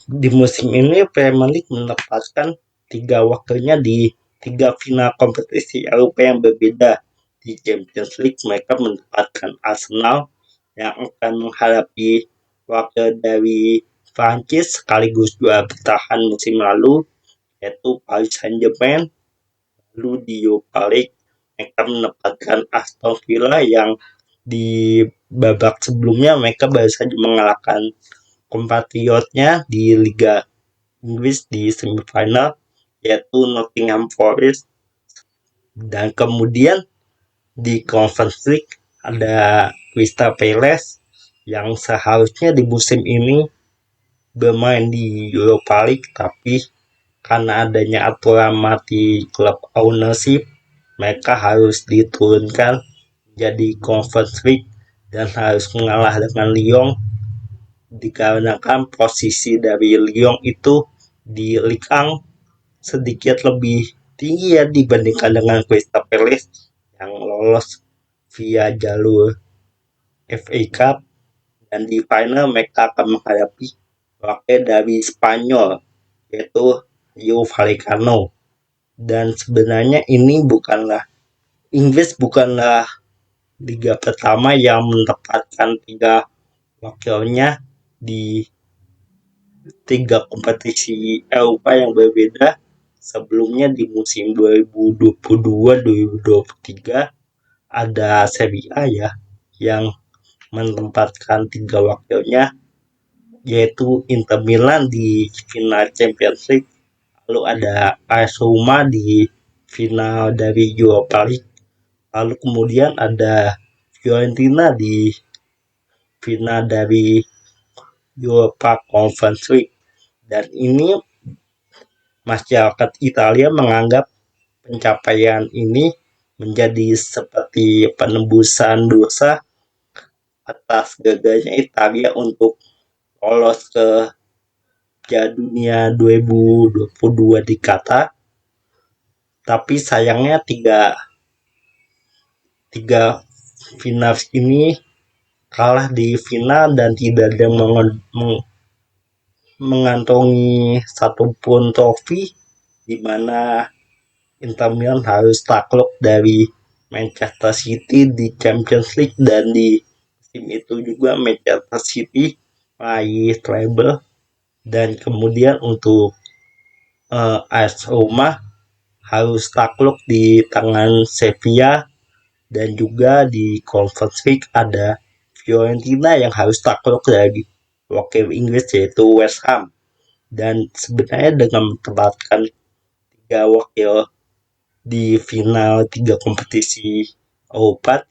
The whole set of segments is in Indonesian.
Di musim ini Premier League menempatkan 3 wakilnya di 3 final kompetisi Eropa yang berbeda. Di Champions League mereka menempatkan Arsenal yang akan menghadapi wakil dari Prancis sekaligus juara bertahan musim lalu, yaitu Paris Saint-Germain. Lalu di Europa League mereka menempatkan Aston Villa yang di babak sebelumnya mereka baru saja mengalahkan kompatriotnya di Liga Inggris di semifinal, yaitu Nottingham Forest. Dan kemudian di Conference League ada Crystal Palace yang seharusnya di musim ini bermain di Europa League, tapi karena adanya aturan mati klub ownership, mereka harus diturunkan jadi Conference League dan harus mengalah dengan Lyon, dikarenakan posisi dari Lyon itu di Ligue 1 sedikit lebih tinggi ya dibandingkan dengan Crystal Palace yang lolos via jalur FA Cup, dan di final mereka akan menghadapi wakil dari Spanyol yaitu Rayo Vallecano. Dan sebenarnya ini Inggris bukanlah liga pertama yang menempatkan 3 wakilnya di 3 kompetisi Eropa yang berbeda. Sebelumnya di musim 2022-2023 ada Serie A ya yang menempatkan 3 wakilnya, yaitu Inter Milan di final Champions League, lalu ada AS Roma di final dari Europa League, lalu kemudian ada Fiorentina di final dari Europa Conference League. Dan ini masyarakat Italia menganggap pencapaian ini menjadi seperti penembusan dosa atas gagalnya Italia untuk lolos ke Piala Dunia 2022 di Qatar. Tapi sayangnya tiga finalis ini kalah di final dan tidak ada mengantongi satupun trofi, di mana Inter Milan harus takluk dari Manchester City di Champions League, dan di musim itu juga Manchester City meraih treble. Dan kemudian untuk AS Roma harus takluk di tangan Sevilla, dan juga di Conference League ada Fiorentina yang harus takluk dari wakil Inggris yaitu West Ham. Dan sebenarnya dengan menempatkan 3 wakil di final 3 kompetisi Eropa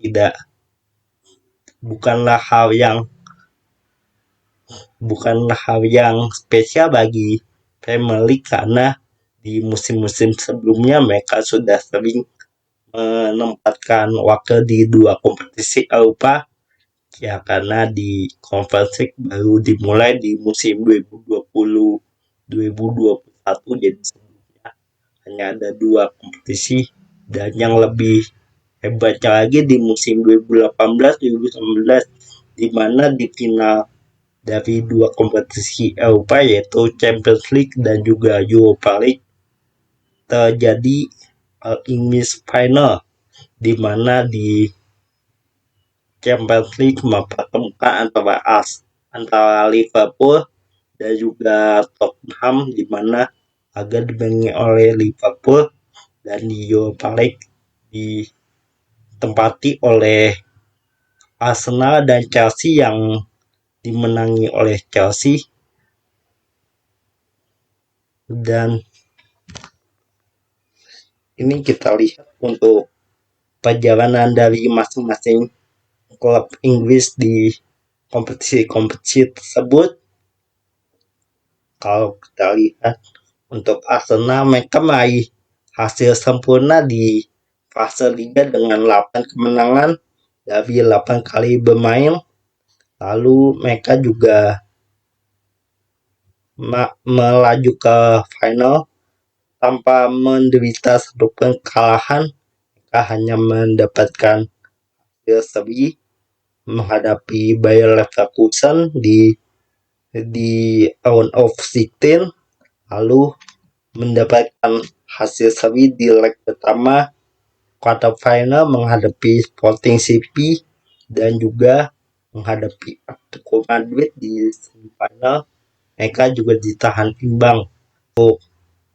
bukanlah hal yang spesial bagi Premier League, karena di musim-musim sebelumnya mereka sudah sering menempatkan wakil di 2 kompetisi Eropa ya, karena di Conference League baru dimulai di musim 2020-2021, jadi sebelumnya hanya ada 2 kompetisi. Dan yang lebih hebatnya lagi di musim 2018-2019, di mana di final dari 2 kompetisi Eropa yaitu Champions League dan juga Europa League terjadi English Final, di mana di Champions League mempertemukan antara Liverpool dan juga Tottenham, di mana agak dimenangi oleh Liverpool, dan di Europa League ditempati oleh Arsenal dan Chelsea yang dimenangi oleh Chelsea. Dan ini kita lihat untuk perjalanan dari masing-masing klub Inggris di kompetisi-kompetisi tersebut. Kalau kita lihat untuk Arsenal, mereka meraih hasil sempurna di fase liga dengan 8 kemenangan dari 8 kali bermain. Lalu mereka juga melaju ke final tanpa menderita satupun kekalahan. Mereka hanya mendapatkan hasil seri menghadapi Bayer Leverkusen di di round of 16, lalu mendapatkan hasil seri di leg pertama quarter final menghadapi Sporting CP dan juga menghadapi Atletico Madrid di semifinal. Mereka juga ditahan imbang. Untuk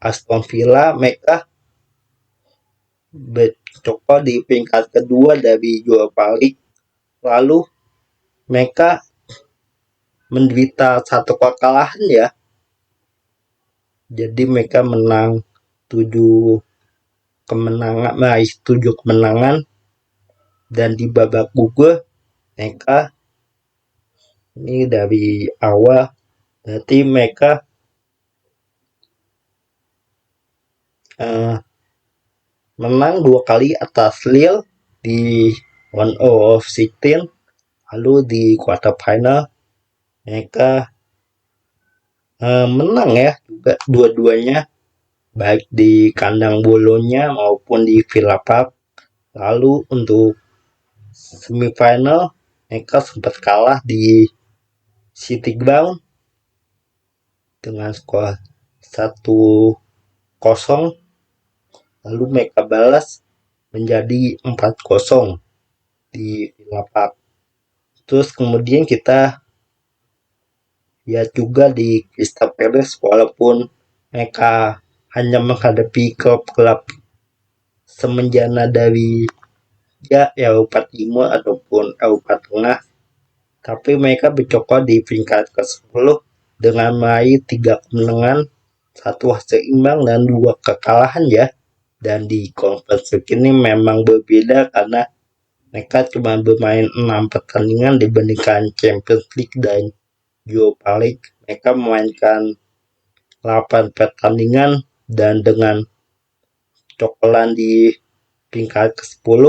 Aston Villa, mereka bercokol di peringkat kedua dari Europa League. Lalu mereka menderita satu kekalahan ya. Jadi mereka menang 7 kemenangan, meraih 7 kemenangan, dan di babak gugur mereka ini dari awal berarti mereka menang 2 kali atas Lille di round of 16, lalu di quarter final mereka menang ya juga dua-duanya, baik di kandang Bolonya maupun di Villa Park. Lalu untuk semifinal mereka sempat kalah di City Ground dengan skor 1-0, lalu mereka balas menjadi 4-0 di Villa Park. Terus kemudian kita lihat juga di Crystal Palace, walaupun mereka hanya menghadapi klub-klub semenjana dari ya Eropa Timur ataupun Eropa Tengah, tapi mereka bercokol di peringkat ke-10 dengan meraih 3 kemenangan, 1 hasil imbang dan 2 kekalahan ya. Dan di Conference League ini memang berbeda karena mereka cuma bermain 6 pertandingan dibandingkan Champions League dan Europa League. Mereka memainkan 8 pertandingan dan dengan cokolan di peringkat ke-10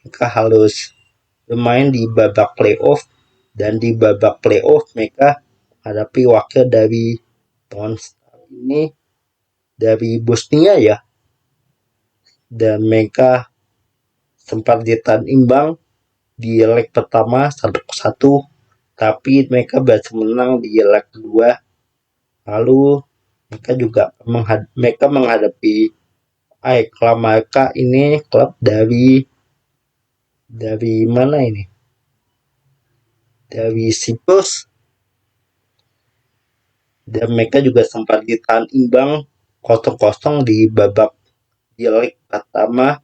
mereka harus bermain di babak playoff, dan di babak playoff mereka hadapi wakil dari Tonstar ini dari Bosnia ya, dan mereka sempat ditahan imbang di leg pertama 1-1, tapi mereka berhasil menang di leg kedua. Lalu mereka juga menghadapi AEK Larnaca, ini klub dari mana ini? Dari Siprus. Dan mereka juga sempat ditahan imbang 0-0 di babak di leg pertama,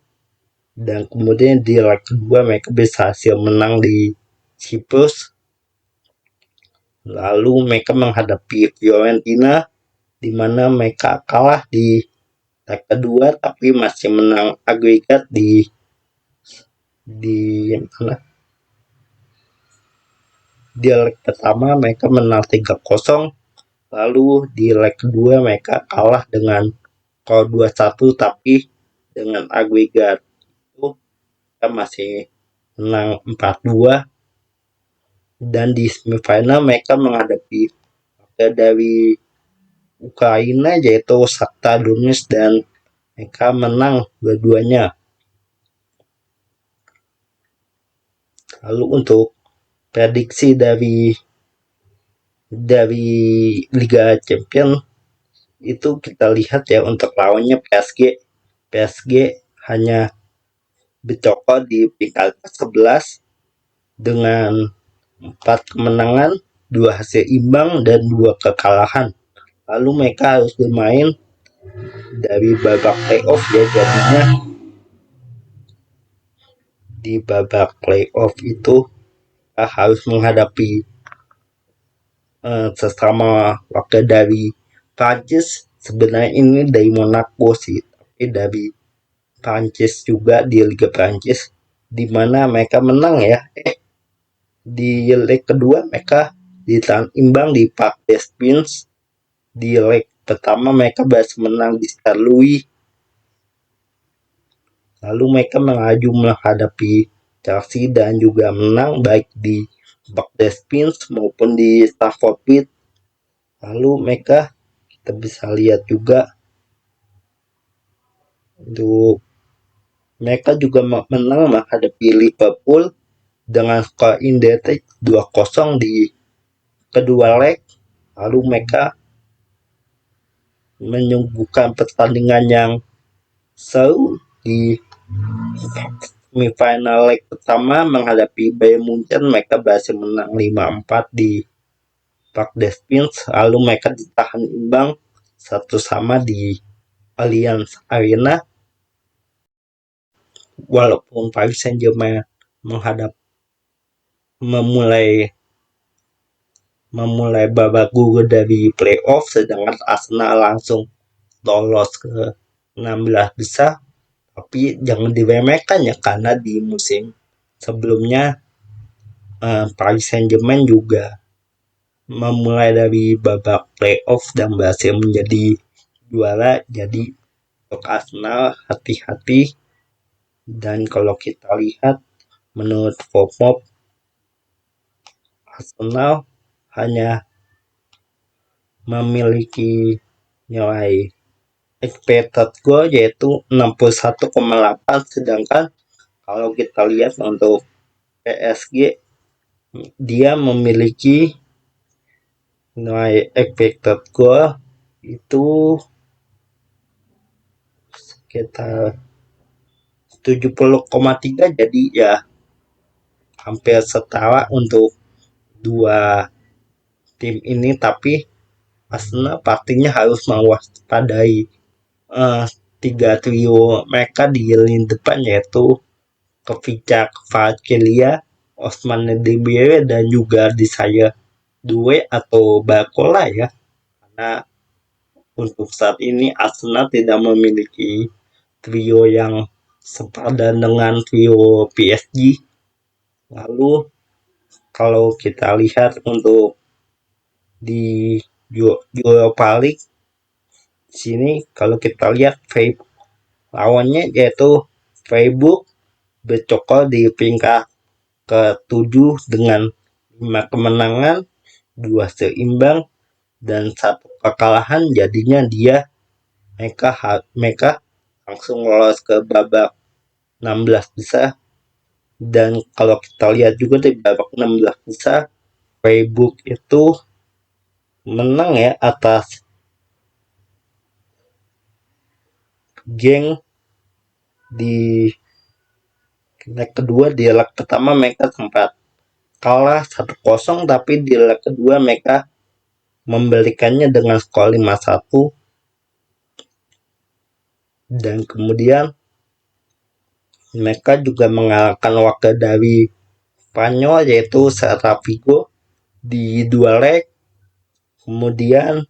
dan kemudian di leg kedua mereka bisa hasil menang di Siprus. Lalu mereka menghadapi Fiorentina, di mana mereka kalah di leg kedua tapi masih menang agregat di mana? Di leg pertama mereka menang 3-0, lalu di leg kedua mereka kalah dengan skor 2-1 tapi dengan agregat itu mereka masih menang 4-2. Dan di semifinal mereka menghadapi dari Ukraina yaitu Shakhtar Donetsk, dan mereka menang dua-duanya. Lalu untuk prediksi dari Liga Champions itu kita lihat ya, untuk lawannya PSG hanya bercokol di peringkat ke-11 dengan 4 kemenangan, 2 hasil imbang dan 2 kekalahan. Lalu mereka harus bermain dari babak playoff ya, jadinya di babak playoff itu harus menghadapi sesama wakil dari Prancis. Sebenarnya ini dari Monaco sih, tapi dari Prancis juga di Liga Prancis, di mana mereka menang ya. Di leg kedua mereka ditahan imbang di Parc des Princes. Di leg pertama mereka berhasil menang di Stade Louis. Lalu mereka mengaju menghadapi Chelsea dan juga menang baik di Parc des Princes maupun di Stamford Bridge. Lalu mereka kita bisa lihat juga untuk mereka juga menang menghadapi Liverpool dengan skor indetik 2-0 di kedua leg. lalu mereka menyuguhkan pertandingan yang seru di semifinal leg pertama menghadapi Bayern Munchen. Mereka berhasil menang 5-4 di Park des Princes, lalu mereka ditahan imbang 1-1 di Allianz Arena. Walaupun Paris Saint-Germain memulai babak gugur dari playoff, sedangkan Arsenal langsung lolos ke 16 besar. Tapi jangan diremehkan ya, karena di musim sebelumnya Paris Saint-Germain juga memulai dari babak playoff dan berhasil menjadi juara. Jadi untuk Arsenal hati-hati. Dan kalau kita lihat menurut FOMOB, Arsenal hanya memiliki nilai expected goal yaitu 61,8, sedangkan kalau kita lihat untuk PSG, dia memiliki nilai expected goal itu sekitar 70,3, jadi ya hampir setara untuk dua tim ini. Tapi Arsenal pastinya harus mewaspadai tiga trio mereka di lini depan, yaitu Kvicha Kvaratskhelia, Ousmane Dembélé, dan juga Desire Doué atau Barcola ya. Karena untuk saat ini Arsenal tidak memiliki trio yang sepadan dengan trio PSG. Lalu kalau kita lihat untuk di Europa League sini, kalau kita lihat lawannya yaitu Freiburg bercokol di peringkat ke-7 dengan 5 kemenangan, 2 seimbang, dan 1 kekalahan. Jadinya mereka langsung lolos ke babak 16 besar. Dan kalau kita lihat juga di babak 16 besar, Freiburg itu menang ya atas Genk di leg kedua. Di leg pertama mereka sempat kalah 1-0, tapi di leg kedua mereka membalikannya dengan skor 5-1. Dan kemudian mereka juga mengalahkan wakil dari Spanyol yaitu Celta Vigo di 2 leg. Kemudian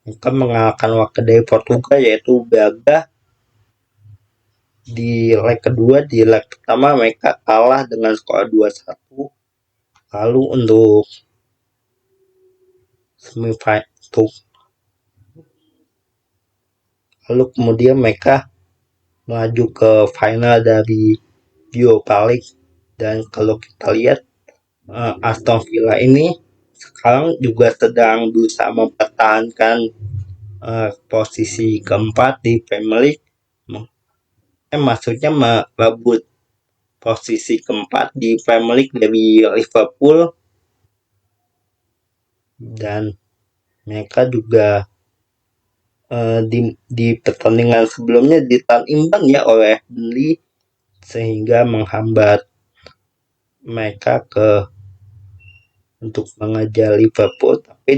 mereka mengalahkan wakil dari Portugal yaitu Braga di leg kedua. Di leg pertama mereka kalah dengan skor 2-1. Lalu untuk semifinal, lalu kemudian mereka melaju ke final dari Europa League. Dan kalau kita lihat Aston Villa ini sekarang juga sedang berusaha mempertahankan posisi keempat di Premier League. Maksudnya merebut posisi keempat di Premier League dari Liverpool. Dan mereka juga di pertandingan sebelumnya ditahan imbang ya oleh Burnley, sehingga menghambat mereka untuk mengejar Liverpool. Tapi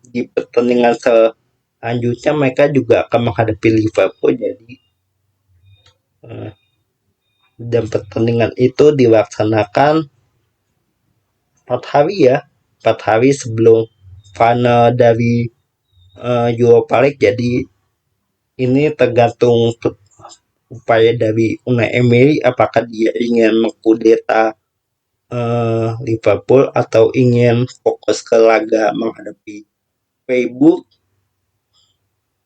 di pertandingan selanjutnya mereka juga akan menghadapi Liverpool. Jadi dan pertandingan itu dilaksanakan 4 hari sebelum final dari Europa League. Jadi ini tergantung upaya dari Unai Emery, apakah dia ingin mengkudeta Liverpool atau ingin fokus ke laga menghadapi Freiburg.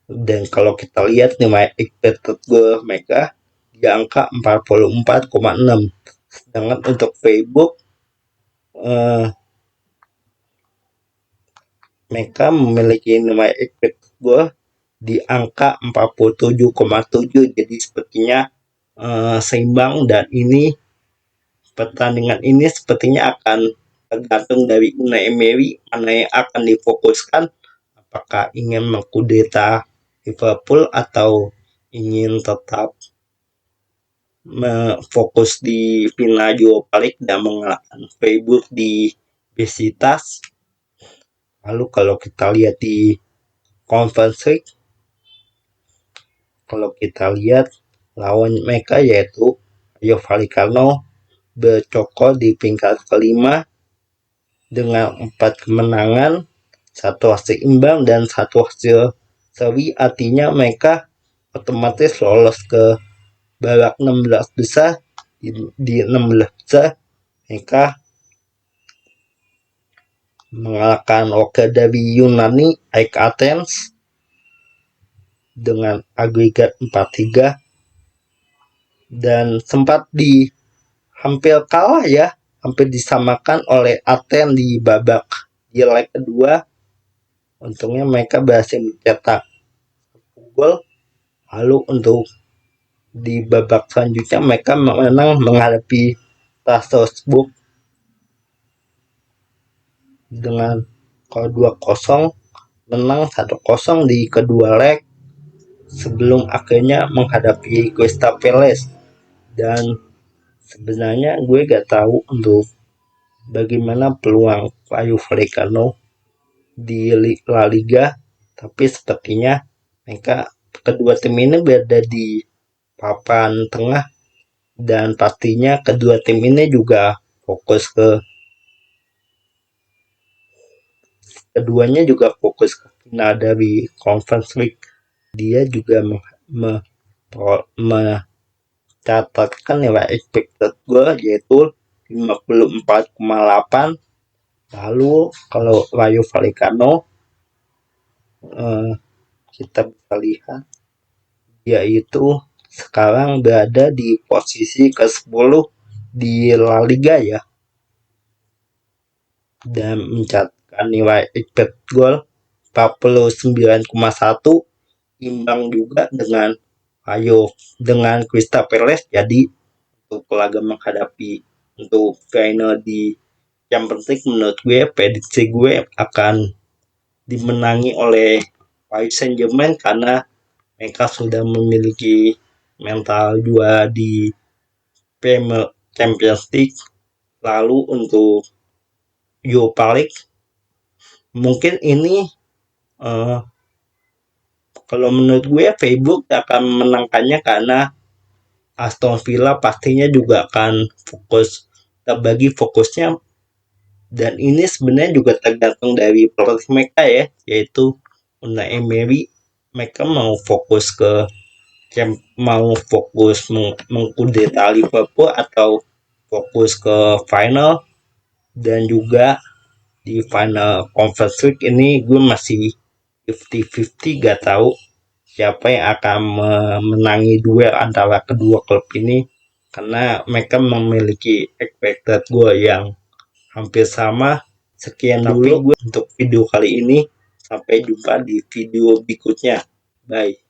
Dan kalau kita lihat nilai expected goal mereka di angka 44,6, sedangkan untuk Freiburg mereka memiliki nilai expected goal di angka 47,7. jadi sepertinya seimbang, dan pertandingan ini sepertinya akan tergantung dari Unai Emery mana yang akan difokuskan, apakah ingin mengkudeta Liverpool atau ingin tetap fokus di final Europa League dan mengalahkan Freiburg di Besiktas. Lalu kalau kita lihat di Conference League, kalau kita lihat lawan mereka yaitu Rayo Vallecano bercokol di peringkat kelima dengan 4 kemenangan, 1 hasil imbang dan 1 hasil seri. Artinya mereka otomatis lolos ke babak 16 besar. Di 16 besar mereka mengalahkan wakil dari Yunani AEK Athens dengan agregat 4-3 dan sempat hampir kalah ya, hampir disamakan oleh Athens di babak di leg kedua. Untungnya mereka berhasil mencetak gol. Lalu untuk di babak selanjutnya mereka menang menghadapi Strasbourg dengan skor 2-0, menang 1-0 di kedua leg sebelum akhirnya menghadapi Crystal Palace. Dan sebenarnya gue gak tahu untuk bagaimana peluang Rayo Vallecano di La Liga, tapi sepertinya mereka kedua tim ini berada di papan tengah dan pastinya kedua tim ini juga fokus keduanya juga fokus ke final dari Conference League. Dia juga mencatatkan nilai expected goal yaitu 54,8. Lalu kalau Rayo Vallecano kita bisa lihat yaitu sekarang berada di posisi ke-10 di La Liga ya, dan mencatatkan nilai expected goal 49,1, imbang juga dengan Crystal Palace. Jadi untuk laga menghadapi untuk final di Champions League, menurut gue prediksi gue akan dimenangi oleh Paris Saint-Germain karena mereka sudah memiliki mental juara di Premier Champions League. Lalu untuk Europa League mungkin ini kalau menurut gue Freiburg akan menangkannya karena Aston Villa pastinya juga akan terbagi fokusnya, dan ini sebenarnya juga tergantung dari pelatih mereka ya, yaitu Unai Emery. Mereka mau fokus mengkudeta Liverpool atau fokus ke final. Dan juga di final Conference League ini gue masih 50-50, gak tahu siapa yang akan menangi duel antara kedua klub ini karena mereka memiliki expected goal yang hampir sama. Sekian dulu gue untuk video kali ini, sampai jumpa di video berikutnya. Bye.